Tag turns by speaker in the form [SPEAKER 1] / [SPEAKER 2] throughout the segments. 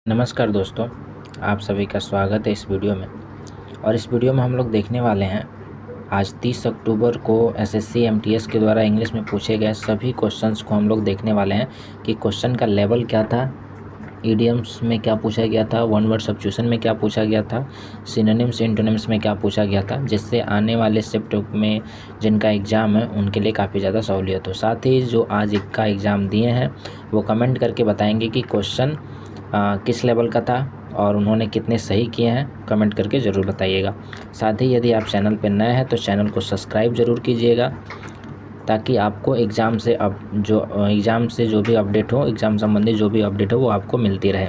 [SPEAKER 1] नमस्कार दोस्तों, आप सभी का स्वागत है इस वीडियो में। और इस वीडियो में हम लोग देखने वाले हैं आज 30 अक्टूबर को एसएससी एमटीएस के द्वारा इंग्लिश में पूछे गए सभी क्वेश्चंस को हम लोग देखने वाले हैं कि क्वेश्चन का लेवल क्या था, इडियम्स में क्या पूछा गया था, वन वर्ड सब्स्टिट्यूशन में क्या पूछा गया था, सिनोनिम्स एंटोनिम्स में क्या पूछा गया था, जिससे आने वाले शिफ्ट में जिनका एग्ज़ाम है उनके लिए काफ़ी ज़्यादा सहूलियत हो। साथ ही जो आज का एग्ज़ाम दिए हैं वो कमेंट करके बताएंगे कि क्वेश्चन किस लेवल का था और उन्होंने कितने सही किए हैं, कमेंट करके ज़रूर बताइएगा। साथ ही यदि आप चैनल पर नए हैं तो चैनल को सब्सक्राइब ज़रूर कीजिएगा ताकि आपको एग्ज़ाम से जो भी अपडेट हो, एग्ज़ाम संबंधी जो भी अपडेट हो वो आपको मिलती रहे।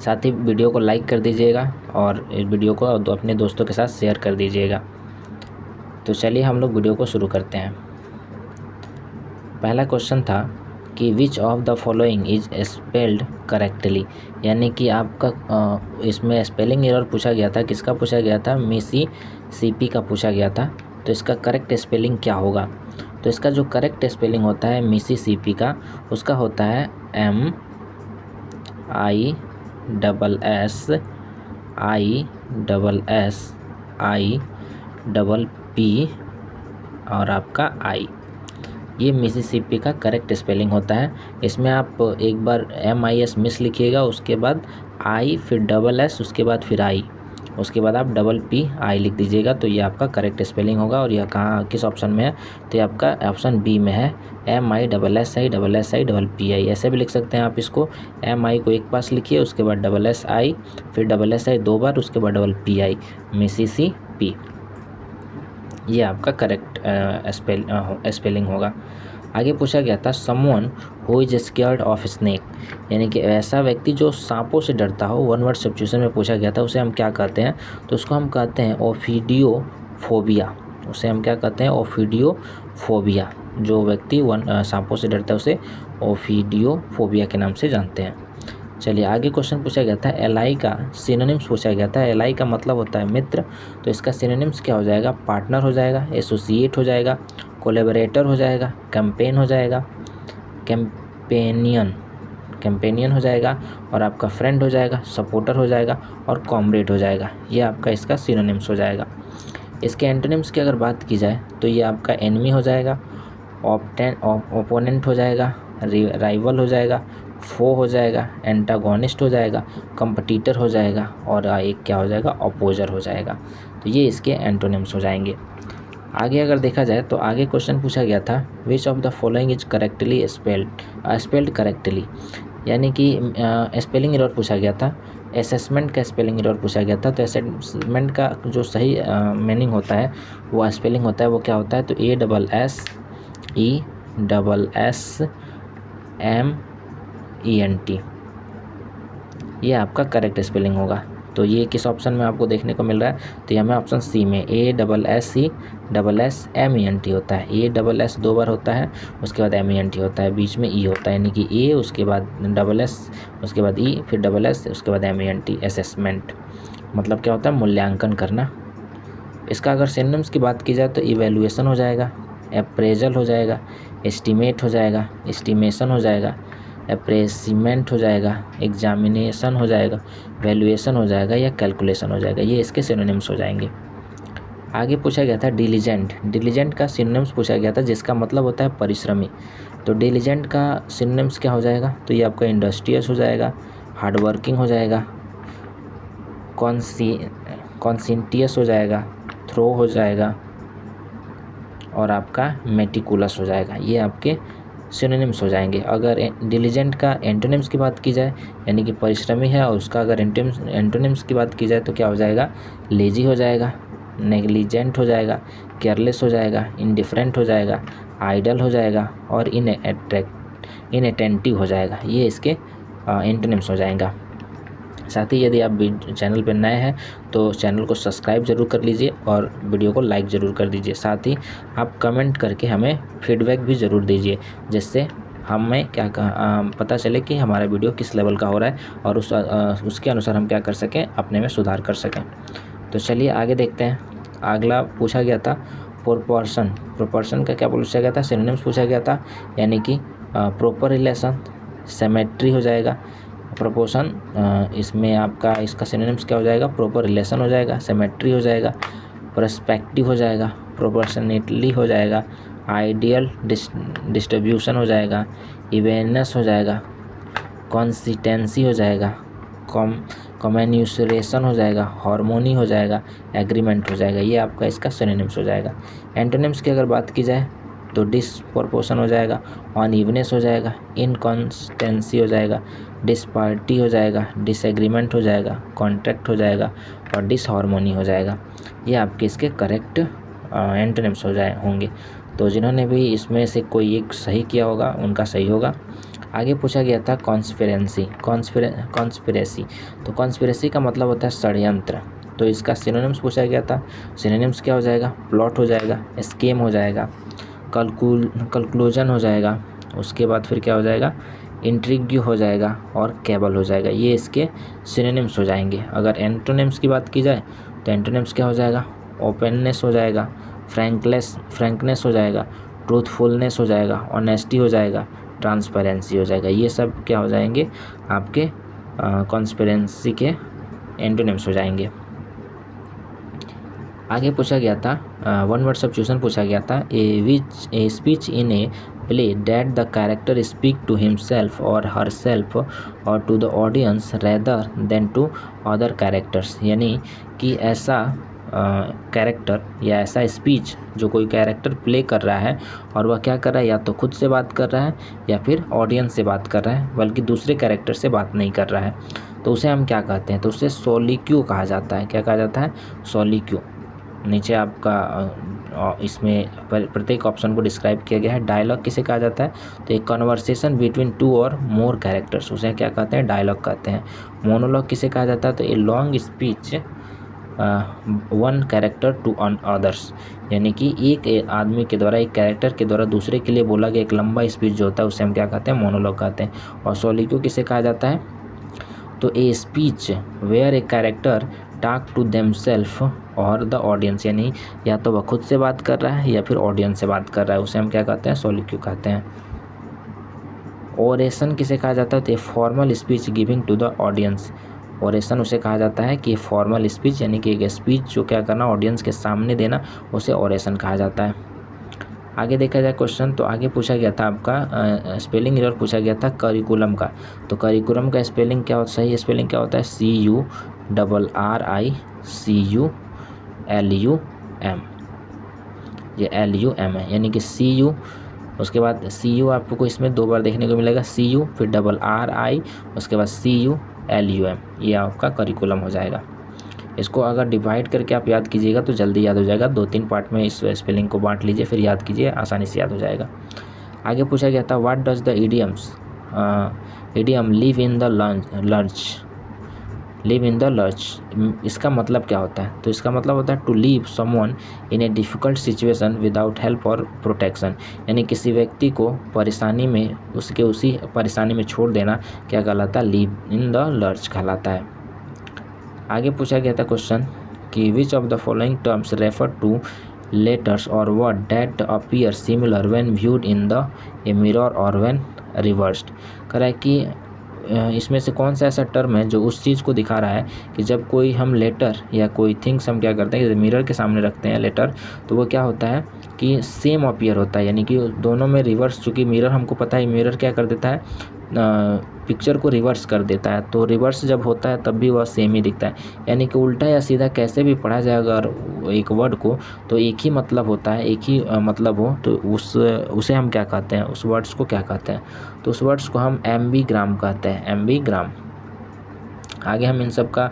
[SPEAKER 1] साथ ही वीडियो को लाइक कर दीजिएगा और इस वीडियो को अपने दोस्तों के साथ शेयर कर दीजिएगा। तो चलिए हम लोग वीडियो को शुरू करते हैं। पहला क्वेश्चन था कि which of the following is spelled correctly, यानी कि आपका इसमें स्पेलिंग एरर पूछा गया था। किसका पूछा गया था? मिसिसिपी का पूछा गया था। तो इसका करेक्ट स्पेलिंग क्या होगा? तो इसका जो करेक्ट स्पेलिंग होता है मिसिसिपी का, उसका होता है MISSIPP और आपका आई। ये मिसिसिपी का करेक्ट स्पेलिंग होता है। इसमें आप एक बार MIS मिस लिखिएगा, उसके बाद आई, फिर SS, उसके बाद फिर आई, उसके बाद आप PPI लिख दीजिएगा। तो ये आपका करेक्ट स्पेलिंग होगा। और यह कहाँ किस ऑप्शन में है? तो ये आपका ऑप्शन बी में है, MISSIPPI। ऐसे भी लिख सकते हैं आप इसको। MI को एक पास लिखिए, उसके बाद SSI, फिर SSI दो बार, उसके बाद PI, मिसिसिपी। ये आपका करेक्ट स्पेलिंग होगा। आगे पूछा गया था someone who is scared of snake, यानी कि ऐसा व्यक्ति जो सांपों से डरता हो। वन वर्ड सब्स्टिट्यूशन में पूछा गया था, उसे हम क्या कहते हैं? तो उसको हम कहते हैं ओफिडियोफोबिया। उसे हम क्या कहते हैं? ओफिडियोफोबिया। जो व्यक्ति सांपों से डरता है उसे ओफिडियोफोबिया के नाम से जानते हैं। चलिए आगे क्वेश्चन पूछा गया था एलाई का सिनोनिम्स पूछा गया था। एलाई का मतलब होता है मित्र, तो इसका सिनोनिम्स क्या हो जाएगा? पार्टनर हो जाएगा, एसोसिएट हो जाएगा, कोलैबोरेटर हो जाएगा, कैंपेन हो जाएगा, कैंपेनियन हो जाएगा, और आपका फ्रेंड हो जाएगा, सपोर्टर हो जाएगा, और कॉमरेड हो जाएगा। ये आपका इसका सिनोनिम्स हो जाएगा। इसके एंटोनिम्स की अगर बात की जाए तो ये आपका एनिमी हो जाएगा, ओपोनेंट हो जाएगा, राइवल हो जाएगा, फो हो जाएगा, एंटागोनिस्ट हो जाएगा, कंपटीटर हो जाएगा, और एक क्या हो जाएगा? अपोजर हो जाएगा। तो ये इसके एंटोनिम्स हो जाएंगे। आगे अगर देखा जाए तो आगे क्वेश्चन पूछा गया था विच of the following is correctly spelled correctly, यानी कि स्पेलिंग एरर पूछा गया था। असेसमेंट का स्पेलिंग एरर पूछा गया था। तो असेसमेंट का जो सही मीनिंग होता है, वो स्पेलिंग होता है, वो क्या होता है? तो ASSESSMENT, ये आपका करेक्ट स्पेलिंग होगा। तो ये किस ऑप्शन में आपको देखने को मिल रहा है? तो ये हमें ऑप्शन सी में ASSESSMENT होता है। ASS दो बार होता है, उसके बाद MENT होता है, बीच में ई होता है, यानी कि A उसके बाद SS, उसके बाद ई, फिर SS, उसके बाद MENT। असेसमेंट मतलब क्या होता है? मूल्यांकन करना। इसका अगर सिनोनिम्स की बात की जाए तो इवैल्यूएशन हो जाएगा, अप्रेजल हो जाएगा, एस्टीमेट हो जाएगा, एस्टीमेशन हो जाएगा, अप्रेसिमेंट हो जाएगा, एग्जामिनेशन हो जाएगा, वैल्यूएशन हो जाएगा, या कैलकुलेशन हो जाएगा। ये इसके सिनोनिम्स हो जाएंगे। आगे पूछा गया था डिलीजेंट। डिलीजेंट का सिनोनिम्स पूछा गया था, जिसका मतलब होता है परिश्रमी। तो डिलीजेंट का सिनोनिम्स क्या हो जाएगा? तो ये आपका इंडस्ट्रियस हो जाएगा, हार्डवर्किंग हो जाएगा, कॉन्सिंटियस हो जाएगा, थ्रो हो जाएगा, और आपका मेटिकुलस हो जाएगा। ये आपके सिनोनिम्स हो जाएंगे। अगर डिलीजेंट का एंटोनिम्स की बात की जाए, यानी कि परिश्रमी है, और उसका अगर एंटोनिम्स की बात की जाए तो क्या हो जाएगा? लेजी हो जाएगा, नेग्लिजेंट हो जाएगा, केयरलेस हो जाएगा, इंडिफरेंट हो जाएगा, आइडल हो जाएगा, और इनअटेंटिव हो जाएगा। ये इसके एंटोनिम्स हो जाएगा। साथ ही यदि आप चैनल पर नए हैं तो चैनल को सब्सक्राइब ज़रूर कर लीजिए और वीडियो को लाइक ज़रूर कर दीजिए। साथ ही आप कमेंट करके हमें फीडबैक भी ज़रूर दीजिए, जिससे हमें पता चले कि हमारा वीडियो किस लेवल का हो रहा है, और उसके अनुसार हम क्या कर सकें, अपने में सुधार कर सकें। तो चलिए आगे देखते हैं। अगला पूछा गया था प्रोपोर्शन का क्या पूछा गया था? सिनोनिम्स पूछा गया था, यानी कि प्रॉपर रिलेशन, सिमेट्री हो जाएगा, प्रोपोर्शन, इसमें आपका इसका सिनोनिम्स क्या हो जाएगा, प्रॉपर रिलेशन हो जाएगा, सिमेट्री हो जाएगा, पर्सपेक्टिव हो जाएगा, प्रोपोर्शनेटली हो जाएगा, आइडियल डिस्ट्रीब्यूशन हो जाएगा, इवेननेस हो जाएगा, कंसिस्टेंसी हो जाएगा, कम्युनिकेशन हो जाएगा, हार्मोनी हो जाएगा, एग्रीमेंट हो जाएगा। ये आपका इसका सिनोनिम्स हो जाएगा। एंटोनिम्स की अगर बात की जाए तो डिसप्रोपोर्शन हो जाएगा, अनइवनेस हो जाएगा, इनकंसिस्टेंसी हो जाएगा, डिस्पारिटी हो जाएगा, डिसएग्रीमेंट हो जाएगा, कॉन्ट्रैक्ट हो जाएगा और डिसहार्मोनी हो जाएगा। ये आपके इसके करेक्ट एंटोनिम्स होंगे। तो जिन्होंने भी इसमें से कोई एक सही किया होगा उनका सही होगा। आगे पूछा गया था कॉन्स्पिरेसी। तो कॉन्स्पिरेसी का मतलब होता है षड्यंत्र। तो इसका सिनोनिम्स पूछा गया था। सिनोनिम्स क्या हो जाएगा, प्लॉट हो जाएगा, स्कीम हो जाएगा, कंक्लूजन हो जाएगा, उसके बाद फिर क्या हो जाएगा, इंट्रिग हो जाएगा और केबल हो जाएगा। ये इसके सिनोनिम्स हो जाएंगे। अगर एंटोनिम्स की बात की जाए तो एंटोनिम्स क्या हो जाएगा, ओपननेस हो जाएगा, फ्रैंकनेस हो जाएगा, ट्रूथफुलनेस हो जाएगा, ऑनेस्टी हो जाएगा, ट्रांसपेरेंसी हो जाएगा। ये सब क्या हो जाएंगे, आपके कॉन्स्पिरेंसी के एंटोनिम्स हो जाएंगे। आगे पूछा गया था वन वर्ड सब्स्टिट्यूशन पूछा गया था। A speech in a play that the character speak to himself और हरसेल्फ और to the audience rather than to other characters. यानी कि ऐसा कैरेक्टर या ऐसा स्पीच जो कोई कैरेक्टर प्ले कर रहा है और वह क्या कर रहा है, या तो खुद से बात कर रहा है या फिर ऑडियंस से बात कर रहा है, बल्कि दूसरे कैरेक्टर से बात नहीं कर रहा है, तो उसे हम क्या कहते हैं, तो उसे सोलिक्यू कहा जाता है। क्या कहा जाता है, सोलिक्यू। नीचे आपका इसमें प्रत्येक ऑप्शन को डिस्क्राइब किया गया है। डायलॉग किसे कहा जाता है, तो एक कन्वर्सेशन बिटवीन टू और मोर कैरेक्टर्स, उसे क्या कहते हैं, डायलॉग कहते हैं। मोनोलॉग किसे कहा जाता है, तो a long speech one character to others, यानी कि एक आदमी के द्वारा, एक कैरेक्टर के द्वारा दूसरे के लिए बोला गया एक लंबा स्पीच जो होता है उसे हम क्या कहते हैं, मोनोलॉग कहते हैं। और सोलिक्यू किसे कहा जाता है, तो a speech where a character talk to themselves और द ऑडियंस, यानी या तो वह खुद से बात कर रहा है या फिर ऑडियंस से बात कर रहा है, उसे हम क्या कहते हैं, सोलिक्यू कहते हैं। ओरेशन किसे कहा जाता है, तो a formal speech giving to the audience. Oration उसे कहा जाता है कि फॉर्मल स्पीच, यानी कि एक स्पीच जो क्या करना, ऑडियंस के सामने देना, उसे ओरेशन कहा जाता है। आगे देखा जाए क्वेश्चन, तो आगे पूछा गया था आपका स्पेलिंग एरर पूछा गया था करिकुलम का। तो करिकुलम का स्पेलिंग क्या होता है, सही स्पेलिंग क्या होता है, CURRICULUM। ये LUM है, यानी कि CU, उसके बाद CU आपको इसमें 2 बार देखने को मिलेगा, CU फिर RRI, उसके बाद CULUM। ये आपका करिकुलम हो जाएगा। इसको अगर डिवाइड करके आप याद कीजिएगा तो जल्दी याद हो जाएगा। 2-3 पार्ट में इस स्पेलिंग को बांट लीजिए, फिर याद कीजिए, आसानी से याद हो जाएगा। आगे पूछा गया था what does the idiom live in the lurch, इसका मतलब क्या होता है, तो इसका मतलब होता है to leave someone in a difficult situation without help और प्रोटेक्शन, यानी किसी व्यक्ति को परेशानी में उसके उसी परेशानी में छोड़ देना क्या कहलाता है, लीव इन द लर्च कहलाता है। आगे पूछा गया था क्वेश्चन कि which of the following terms refer to letters और word that appear similar when viewed in the a mirror और व्हेन रिवर्स्ड। कह रहा है कि इसमें से कौन सा ऐसा टर्म है जो उस चीज़ को दिखा रहा है कि जब कोई हम लेटर या कोई थिंग्स हम क्या करते हैं, मिरर के सामने रखते हैं लेटर, तो वो क्या होता है कि सेम अपीयर होता है, यानी कि दोनों में रिवर्स, चूँकि मिरर हमको पता है मिरर क्या कर देता है, पिक्चर को रिवर्स कर देता है, तो रिवर्स जब होता है तब भी वह सेम ही दिखता है। यानी कि उल्टा या सीधा कैसे भी पढ़ा जाए अगर एक वर्ड को, तो एक ही मतलब होता है, एक ही मतलब हो, तो उसे हम क्या कहते हैं, उस वर्ड्स को क्या कहते हैं, तो उस वर्ड्स को हम एम्बीग्राम कहते हैं, एम्बीग्राम। आगे हम इन सब का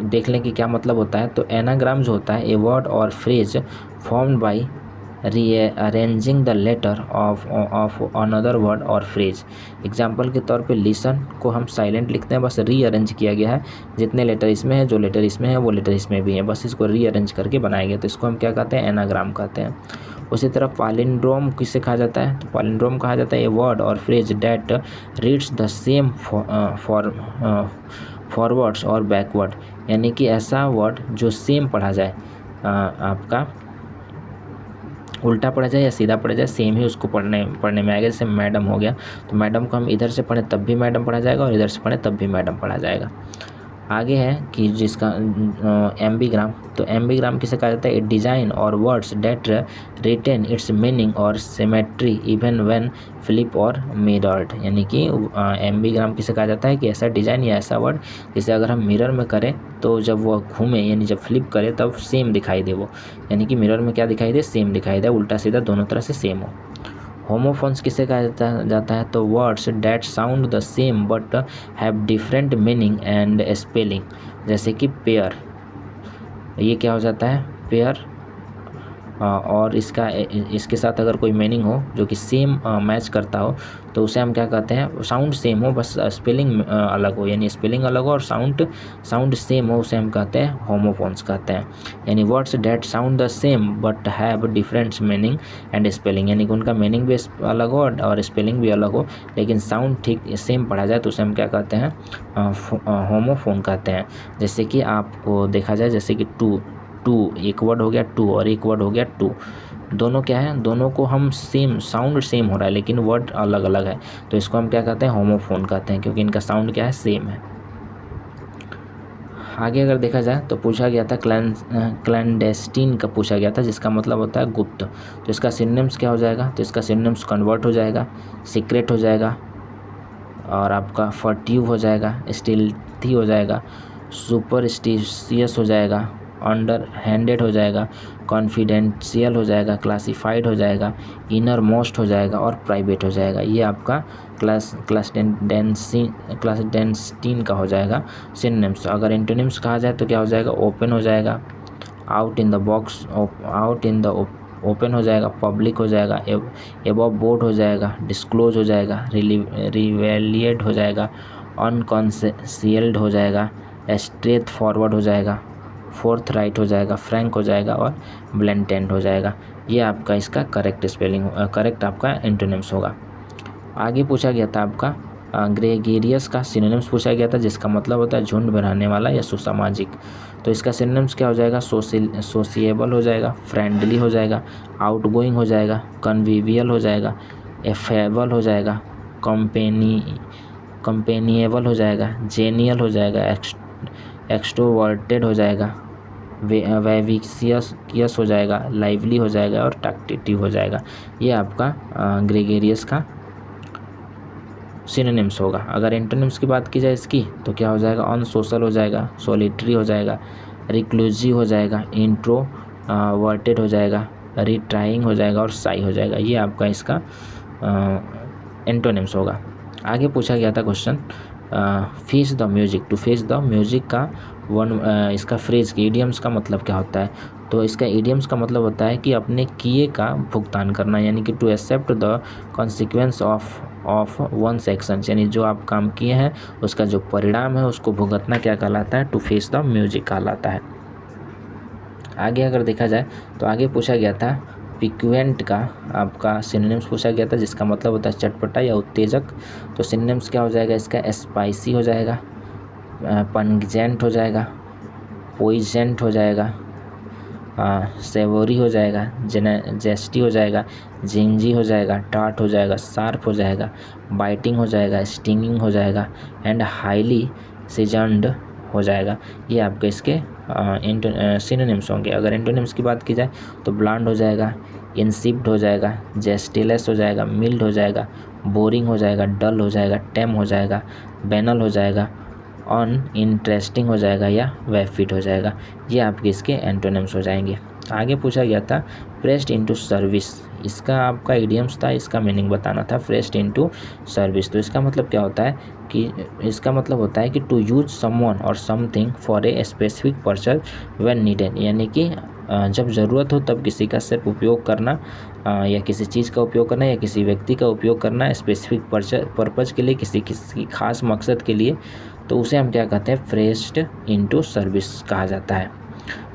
[SPEAKER 1] देख लें कि क्या मतलब होता है। तो एनाग्राम जो होता है, ए वर्ड और phrase formed by rearranging the letter of another word और फ्रेज। एग्जाम्पल के तौर पे लिसन को हम साइलेंट लिखते हैं, बस रीअरेंज किया गया है, जितने लेटर इसमें है, जो लेटर इसमें है वो लेटर इसमें भी है, बस इसको रीअरेंज करके बनाया गया, तो इसको हम क्या कहते हैं, एनाग्राम कहते हैं। उसी तरह पालिंड्रोम किसे कहा जाता है, तो पालिंड्रोम कहा जाता है ए वर्ड और phrase that reads the same forwards और बैकवर्ड, यानी कि ऐसा वर्ड जो सेम पढ़ा जाए, आपका उल्टा पढ़ा जाए या सीधा पढ़ा जाए, सेम ही उसको पढ़ने में आएगा। जैसे मैडम हो गया, तो मैडम को हम इधर से पढ़ें तब भी मैडम पढ़ा जाएगा और इधर से पढ़ें तब भी मैडम पढ़ा जाएगा। आगे है कि जिसका एम्बीग्राम, तो एम्बीग्राम किसे कहा जाता है? ए डिजाइन और words that retain its meaning और सिमेट्री इवन व्हेन फ्लिप और मिरर्ड, यानी कि एम्बीग्राम किसे कहा जाता है? कि ऐसा डिजाइन या ऐसा वर्ड जिसे अगर हम मिरर में करें तो जब वो घूमे यानी जब फ्लिप करे तब सेम दिखाई दे वो, यानी कि मिरर में क्या दिखाई दे? सेम दिखाई दे, उल्टा सीधा दोनों तरह से सेम हो। होमोफोन्स किसे कहा जाता है? तो words that sound the same but have different meaning and spelling, जैसे कि पेयर, ये क्या हो जाता है? पेयर। और इसके साथ अगर कोई मीनिंग हो जो कि सेम मैच करता हो तो उसे हम क्या कहते हैं? साउंड सेम हो बस स्पेलिंग अलग हो, यानी स्पेलिंग अलग हो और साउंड सेम हो, उसे हम कहते हैं होमोफोन्स कहते हैं। यानी words that sound the same but have different meaning and spelling, यानी कि उनका मीनिंग भी अलग हो और स्पेलिंग भी अलग हो लेकिन साउंड ठीक सेम पढ़ा जाए तो उसे हम क्या कहते हैं? होमोफोन कहते हैं। जैसे कि आपको देखा जाए, जैसे कि टू एक वर्ड हो गया टू और एक वर्ड हो गया टू, दोनों क्या है? दोनों को हम सेम साउंड सेम हो रहा है लेकिन वर्ड अलग अलग है, तो इसको हम क्या कहते हैं? होमोफोन कहते हैं, क्योंकि इनका साउंड क्या है? सेम है। आगे अगर देखा जाए तो पूछा गया था क्लैंडेस्टीन का पूछा गया था, जिसका मतलब होता है गुप्त, तो इसका सिनोनिम्स क्या हो जाएगा? तो इसका सिनोनिम्स कन्वर्ट हो जाएगा, सीक्रेट हो जाएगा, और आपका फर्ट्यूव हो जाएगा, स्टील्थी हो जाएगा, सुपरस्टिशियस हो जाएगा, अंडर हैंडेड हो जाएगा, कॉन्फिडेंशियल हो जाएगा, क्लासिफाइड हो जाएगा, इनर मोस्ट हो जाएगा और प्राइवेट हो जाएगा। ये आपका क्लैंडेस्टीन का हो जाएगा सिनोनिम्स। अगर एंटोनिम्स कहा जाए तो क्या हो जाएगा? ओपन हो जाएगा, आउट इन द ओपन हो जाएगा, पब्लिक हो जाएगा, एबव बोर्ड हो जाएगा, डिस्क्लोज हो जाएगा, रिवेलिएट हो जाएगा, अनकॉन्सेल्ड हो जाएगा, स्ट्रेट फॉरवर्ड हो जाएगा, फोर्थ राइट हो जाएगा, फ्रैंक हो जाएगा और ब्लेंटेंट हो जाएगा। ये आपका इसका करेक्ट आपका एंटोनिम्स होगा। आगे पूछा गया था आपका ग्रेगेरियस का सिनोनिम्स पूछा गया था, जिसका मतलब होता है झुंड में रहने वाला या सुसामाजिक, तो इसका सिनोनिम्स क्या हो जाएगा? सोशिएबल हो जाएगा, फ्रेंडली हो जाएगा, आउटगोइंग हो जाएगा, कन्वीवियल हो जाएगा, एफेबल हो जाएगा, कंपेनिएबल हो जाएगा, जेनियल हो जाएगा, एक्सट्रोवर्टेड हो जाएगा, वैविसियस हो जाएगा, लाइवली हो जाएगा और टॉक्टेटिव हो जाएगा। ये आपका ग्रेगेरियस का सिनोनिम्स होगा। अगर एंटोनिम्स की बात की जाए इसकी तो क्या हो जाएगा? अनसोशल हो जाएगा, सॉलिटरी हो जाएगा, रिक्लूसिव हो जाएगा, इंट्रोवर्टेड हो जाएगा, रिट्राइंग हो जाएगा और साई हो जाएगा। ये आपका इसका एंटोनिम्स होगा। आगे पूछा गया था question face the music, to face the music का इसका फ्रेज की इडियम्स का मतलब क्या होता है? तो इसका इडियम्स का मतलब होता है कि अपने किए का भुगतान करना, यानी कि to accept the consequence of one's actions, यानी जो आप काम किए हैं उसका जो परिणाम है उसको भुगतना क्या कहलाता है? टू फेस द म्यूजिक कहलाता है। आगे अगर देखा जाए तो आगे पूछा गया था पिक्वेंट का आपका सिनोनिम्स पूछा गया था, जिसका मतलब होता है चटपटा या उत्तेजक, तो सिनोनिम्स क्या हो जाएगा इसका? स्पाइसी हो जाएगा, पंगजेंट हो जाएगा, पोइजेंट हो जाएगा, सेवोरी हो जाएगा, जेस्टी हो जाएगा, जिंजी हो जाएगा, टार्ट हो जाएगा, शार्प हो जाएगा, बाइटिंग हो जाएगा, स्टिंगिंग हो जाएगा एंड हाईली सीजन्ड हो जाएगा। ये आपके इसके सिनोनिम्स होंगे। अगर एंटोनिम्स की बात की जाए तो ब्लॉन्ड हो जाएगा, इंसिप्ड हो जाएगा, जेस्टिलेस हो जाएगा, मिल्ड हो जाएगा, बोरिंग हो जाएगा, डल हो जाएगा, टेम हो जाएगा, बैनल हो जाएगा, अनइंटरेस्टिंग हो जाएगा या वैफिट हो जाएगा। ये आपके इसके एंटोनिम्स हो जाएंगे। आगे पूछा गया था प्रेस्ड इनटू सर्विस, इसका आपका इडियम्स था, इसका मीनिंग बताना था प्रेस्ड इनटू सर्विस। तो इसका मतलब क्या होता है कि इसका मतलब होता है कि टू यूज समवन और something for a specific purpose when needed, यानी कि जब ज़रूरत हो तब किसी का सिर्फ उपयोग करना या किसी चीज़ का उपयोग करना या किसी व्यक्ति का उपयोग करना स्पेसिफिक पर्पज़ के लिए, किसी खास मकसद के लिए, तो उसे हम क्या कहते हैं? प्रेस्ड इनटू सर्विस कहा जाता है।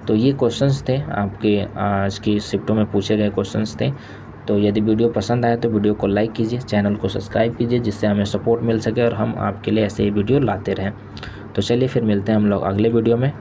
[SPEAKER 1] तो ये क्वेश्चंस थे आपके आज की शिफ्टों में पूछे गए क्वेश्चंस थे। तो यदि वीडियो पसंद आए तो वीडियो को लाइक कीजिए, चैनल को सब्सक्राइब कीजिए, जिससे हमें सपोर्ट मिल सके और हम आपके लिए ऐसे ही वीडियो लाते रहें। तो चलिए फिर मिलते हैं हम लोग अगले वीडियो में।